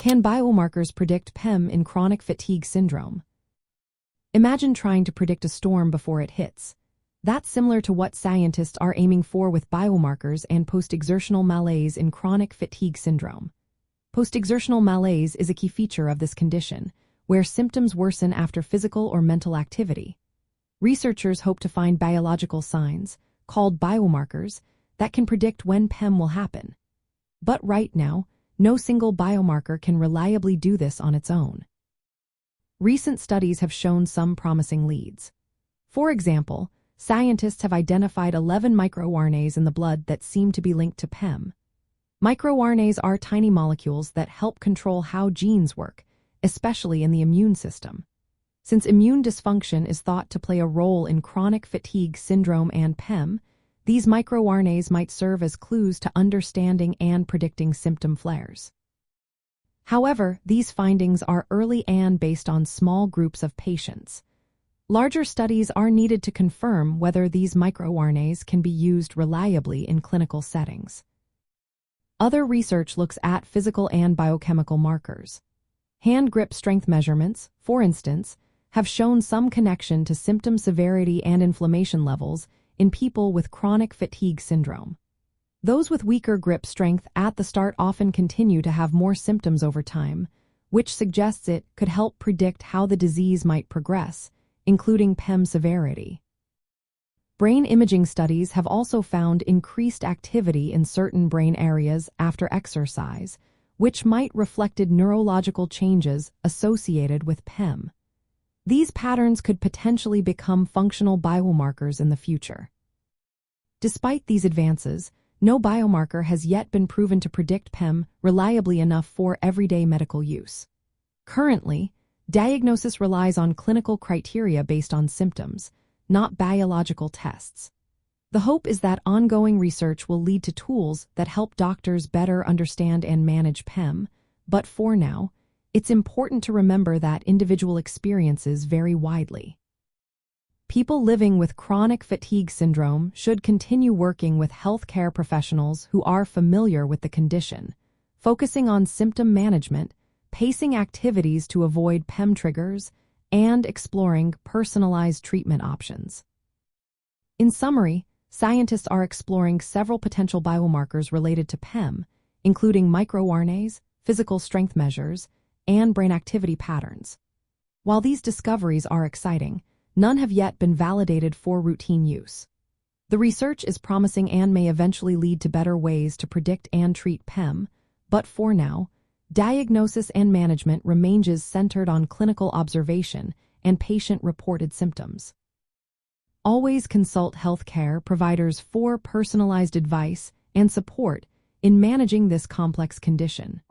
Can biomarkers predict PEM in chronic fatigue syndrome? Imagine trying to predict a storm before it hits. That's similar to what scientists are aiming for with biomarkers and post-exertional malaise in chronic fatigue syndrome. Post-exertional malaise is a key feature of this condition, where symptoms worsen after physical or mental activity. Researchers hope to find biological signs, called biomarkers, that can predict when PEM will happen. But right now, no single biomarker can reliably do this on its own. Recent studies have shown some promising leads. For example, scientists have identified 11 microRNAs in the blood that seem to be linked to PEM. MicroRNAs are tiny molecules that help control how genes work, especially in the immune system. Since immune dysfunction is thought to play a role in chronic fatigue syndrome and PEM, these microRNAs might serve as clues to understanding and predicting symptom flares. However, these findings are early and based on small groups of patients. Larger studies are needed to confirm whether these microRNAs can be used reliably in clinical settings. Other research looks at physical and biochemical markers. Hand grip strength measurements, for instance, have shown some connection to symptom severity and inflammation levels in people with chronic fatigue syndrome. Those with weaker grip strength at the start often continue to have more symptoms over time, which suggests it could help predict how the disease might progress, including PEM severity. Brain imaging studies have also found increased activity in certain brain areas after exercise, which might reflect neurological changes associated with PEM. These patterns could potentially become functional biomarkers in the future. Despite these advances, no biomarker has yet been proven to predict PEM reliably enough for everyday medical use. Currently, diagnosis relies on clinical criteria based on symptoms, not biological tests. The hope is that ongoing research will lead to tools that help doctors better understand and manage PEM, but for now, it's important to remember that individual experiences vary widely. People living with chronic fatigue syndrome should continue working with healthcare professionals who are familiar with the condition, focusing on symptom management, pacing activities to avoid PEM triggers, and exploring personalized treatment options. In summary, scientists are exploring several potential biomarkers related to PEM, including microRNAs, physical strength measures, and brain activity patterns. While these discoveries are exciting, none have yet been validated for routine use. The research is promising and may eventually lead to better ways to predict and treat PEM, but for now, diagnosis and management remains centered on clinical observation and patient-reported symptoms. Always consult healthcare providers for personalized advice and support in managing this complex condition.